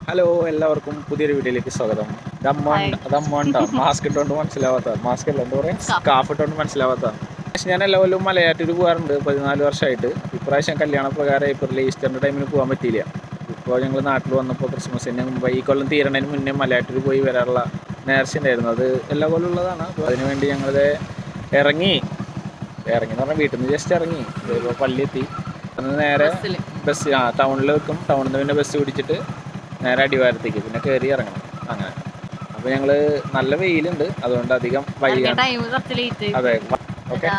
Hello, എല്ലാവർക്കും പുതിയൊരു വീഡിയോയിലേക്ക് സ്വാഗതം. അതമ്മോണ്ടോ മാസ്ക് ഇട്ടുകൊണ്ട് മനസ്സിലാവാത്ത, മാസ്ക് അല്ല എന്താ പറയുക, സ്കാർഫ് ഇട്ടുകൊണ്ട് മനസ്സിലാവാത്ത. പക്ഷെ ഞാൻ എല്ലാ കൊല്ലവും മലയാറ്റൂർ പോകാറുണ്ട് 14 വർഷമായിട്ട്. ഇപ്രാവശ്യം കല്യാണ പ്രകാരം ഏപ്രിൽ ഈസ്റ്ററിൻ്റെ ടൈമിൽ പോകാൻ പറ്റിയില്ല. ഇപ്പോൾ ഞങ്ങൾ നാട്ടിൽ വന്നപ്പോൾ ക്രിസ്മസിന് മുമ്പ് ഈ കൊല്ലം തീരണതിന് മുന്നേ മലയാറ്റൂർ പോയി വരാനുള്ള നേർച്ച ഉണ്ടായിരുന്നു. അത് എല്ലാ കൊല്ലം ഉള്ളതാണ്. അപ്പോൾ അതിനുവേണ്ടി ഞങ്ങൾ ഇറങ്ങി എന്ന് പറഞ്ഞാൽ വീട്ടിൽ നിന്ന് ജസ്റ്റ് ഇറങ്ങി ഇപ്പോൾ പള്ളി എത്തി. അന്ന് നേരെ ബസ് ടൗണിൽ വെക്കും. ടൗണിൽ നിന്ന് പിന്നെ ബസ് പിടിച്ചിട്ട് നേരെ അടിവാരത്തേക്ക് പിന്നെ കയറി ഇറങ്ങണം. അങ്ങനെ അപ്പോൾ ഞങ്ങൾ നല്ല വെയിലുണ്ട്, അതുകൊണ്ട് അധികം വൈകാൻ. അതെ, ഓക്കെ.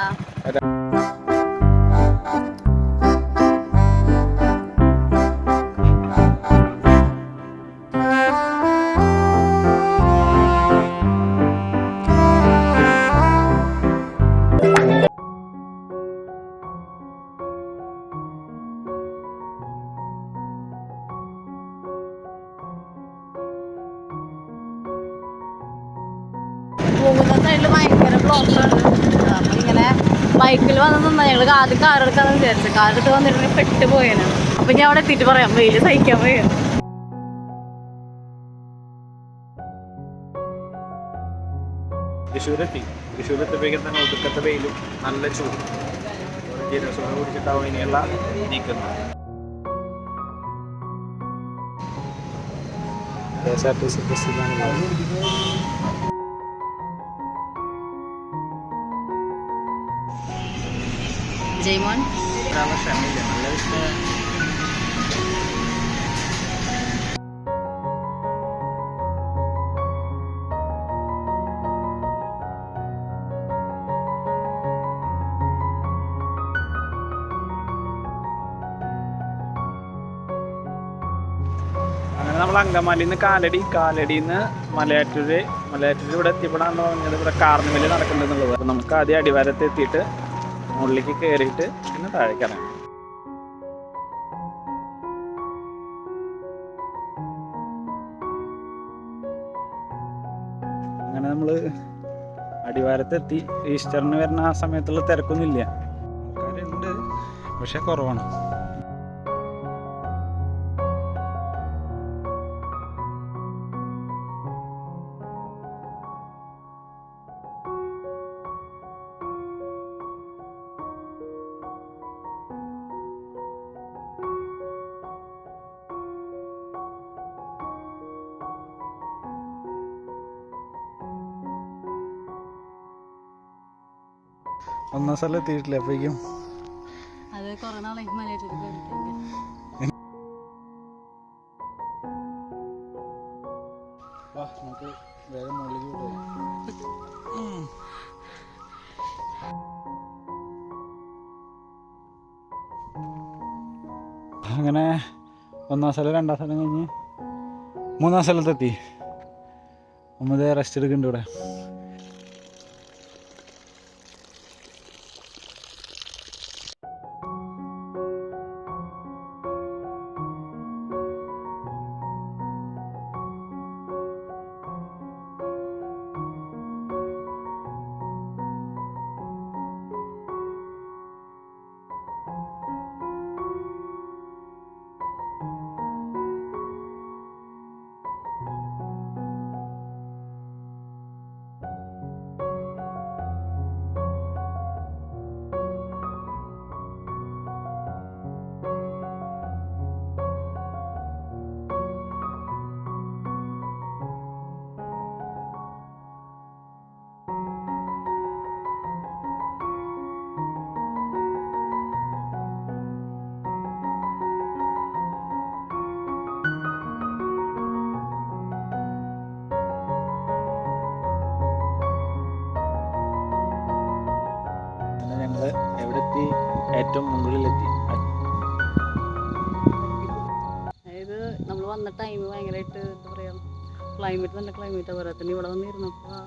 പോകുന്ന സൈഡിൽ ഭയങ്കര ബ്ലോക്കാണ്. നമ്മളിങ്ങനെ ബൈക്കിൽ വന്ന് നിന്നാൽ ഞങ്ങൾ ആദ്യം കാറെടുക്കാന്ന് വിചാരിച്ചു. കാറെടുത്ത് വന്നിട്ടുണ്ടെങ്കിൽ പെട്ട് പോയേനെ. അപ്പം ഞാൻ അവിടെ എത്തിയിട്ട് പറയാം, വെയിൽ സഹിക്കാൻ പോയ. തൃശ്ശൂരെത്തിയപ്പോഴേക്കും തന്നെ ഒടുക്കത്തെ വെയിലും നല്ല ചൂടും. ജീരകസോഡ കുടിച്ചിട്ടാവും ഇനിയുള്ള നീക്കുന്നത്. KSRTC ബസ്സിലാണ് ജയ്മോൻ. ക്ഷമയില്ല, നല്ല വിഷയം. അങ്ങനെ നമ്മൾ അങ്കമാലിയിൽ നിന്ന് കാലടിയിൽ നിന്ന് മലയാറ്റൂർ ഇവിടെ എത്തിയപ്പോഴാണ് പറഞ്ഞത് ഇവിടെ കാർണിവൽ നടക്കുന്നുണ്ടെന്നുള്ളത്. അപ്പോൾ നമുക്ക് ആദ്യം അടിവാരത്ത് എത്തിയിട്ട് മുകളിലേക്ക് കയറിയിട്ട് പിന്നെ താഴേക്ക് ഇറങ്ങാം. അങ്ങനെ നമ്മൾ അടിവാരത്തെത്തി. ഈസ്റ്ററിന് വരുന്ന ആ സമയത്തുള്ള തിരക്കൊന്നുമില്ല, ആൾക്കാരുണ്ട് പക്ഷെ കുറവാണ്. ഒന്നാം സ്ഥലം എത്തിയിട്ടില്ല അപ്പോഴേക്കും. അത് കുറേ നാളെ മലയാറ്റൂർ നമുക്ക് വേഗം മുകളിലേക്ക് പോകാം. അങ്ങനെ ഒന്നാം സ്ഥലം, രണ്ടാം സ്ഥലം കഴിഞ്ഞ് മൂന്നാം സ്ഥലത്തെത്തി. ഒമ്പത് റെസ്റ്റ് എടുക്കുന്നുണ്ട് ഇവിടെ. എവിടെത്തി? ഏറ്റവും മുകളിലെത്തി. അതായത് നമ്മൾ വന്ന ടൈം ഭയങ്കരമായിട്ട് എന്താ പറയുക, ക്ലൈമറ്റ് നല്ല ക്ലൈമറ്റാണ്. പോലെ തന്നെ ഇവിടെ വന്നിരുന്നപ്പോൾ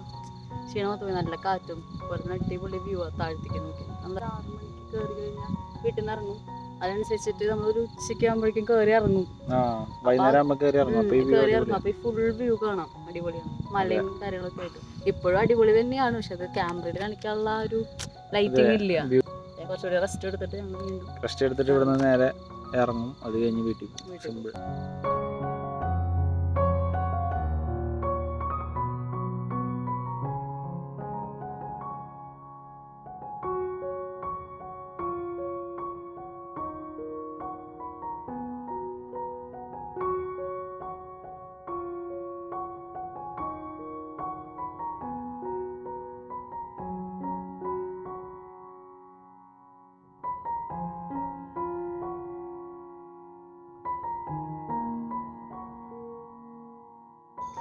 ക്ഷീണമൊക്കെ പോയി. നല്ല കാറ്റും പോലെ തന്നെ അടിപൊളി വ്യൂ ആ താഴത്തേക്ക് നോക്കി. നമ്മൾ 6 മണിക്ക് കയറി കഴിഞ്ഞാൽ വീട്ടിൽ നിന്ന് ഇറങ്ങും. അതനുസരിച്ചിട്ട് നമ്മളൊരു ഉച്ചയ്ക്ക് ആകുമ്പോഴേക്കും കയറി ഇറങ്ങും. അപ്പോൾ ഈ ഫുൾ വ്യൂ കാണാം. അടിപൊളിയാണ്, മലയും കാര്യങ്ങളൊക്കെ ആയിട്ട്. ഇപ്പോഴും അടിപൊളി തന്നെയാണ്. പക്ഷെ അത് ക്യാമറയിൽ കാണിക്കാനുള്ള ഒരു ലൈറ്റിംഗ് ഇല്ല. കുറച്ചുകൂടി റെസ്റ്റ് എടുത്തിട്ട് ഇവിടെ നിന്ന് നേരെ ഇറങ്ങും. അത് കഴിഞ്ഞ് വീട്ടിൽ സിമ്പിൾ.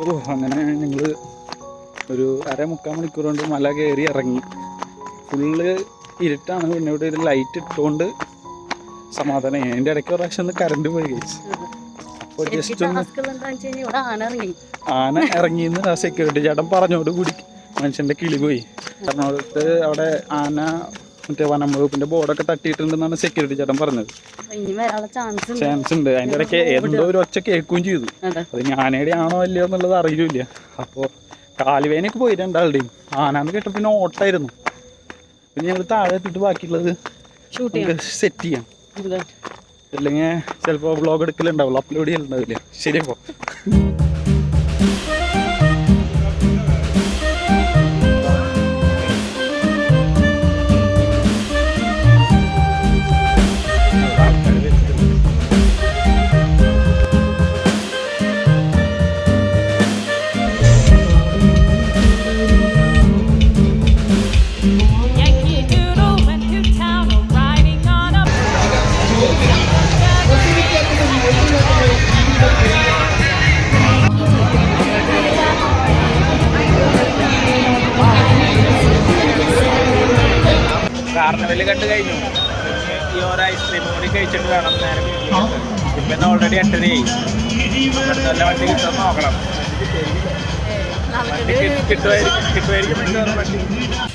ഓ അങ്ങനെ ഞങ്ങൾ ഒരു 1.5-3 മണിക്കൂർ കൊണ്ട് മല കയറി ഇറങ്ങി. ഫുള്ള് ഇരുട്ടാണ്. പിന്നെ ഇവിടെ ഒരു ലൈറ്റ് ഇട്ടുകൊണ്ട് സമാധാനം. അതിൻ്റെ ഇടയ്ക്ക് പ്രാവശ്യം ഒന്ന് കറണ്ട് പോയി കഴിച്ചു. അപ്പോൾ ജസ്റ്റ് ഒന്ന് ആന ഇറങ്ങിയെന്ന് ആ സെക്യൂരിറ്റി ചേട്ടൻ പറഞ്ഞോട് കൂടി മനുഷ്യൻ്റെ കിളി പോയി. എറണാകുളത്ത് അവിടെ ആന മറ്റേ വനം വകുപ്പിൻ്റെ ബോർഡൊക്കെ തട്ടിയിട്ടുണ്ടെന്നാണ് സെക്യൂരിറ്റി ചേട്ടൻ പറഞ്ഞത്. ചാൻസ് ഉണ്ട്. അതിൻ്റെ ഇടയ്ക്ക് എന്തോ ഒരു ഒച്ച കേൾക്കുകയും ചെയ്തു. അത് ഞാനയുടെ ആണോ അല്ലയോ എന്നുള്ളത് അറിയില്ല. അപ്പോൾ കാലുവേനൊക്കെ പോയി രണ്ടാളുടെയും. ആനാന്ന് കേട്ടപ്പോൾ പിന്നെ ഓട്ടായിരുന്നു. പിന്നെ ഞങ്ങൾ താഴെ എത്തിയിട്ട് ബാക്കിയുള്ളത് സെറ്റ് ചെയ്യാം. അല്ലെങ്കിൽ ചിലപ്പോൾ വ്ളോഗ് എടുക്കലുണ്ടാവുള്ളൂ, അപ്ലോഡ് ചെയ്യലുണ്ടാവില്ല. ശരി, അപ്പോൾ കാർണിവല് കണ്ടു കഴിഞ്ഞു. ഈ ഒരു ഐസ്ക്രീം കൂടി കഴിച്ചിട്ട് വേണം നേരെ. ഇപ്പം ഓൾറെഡി 8:30 നല്ല വണ്ടി കിട്ടുമെന്ന് നോക്കണം. കിട്ടുമായിരിക്കും വണ്ടി.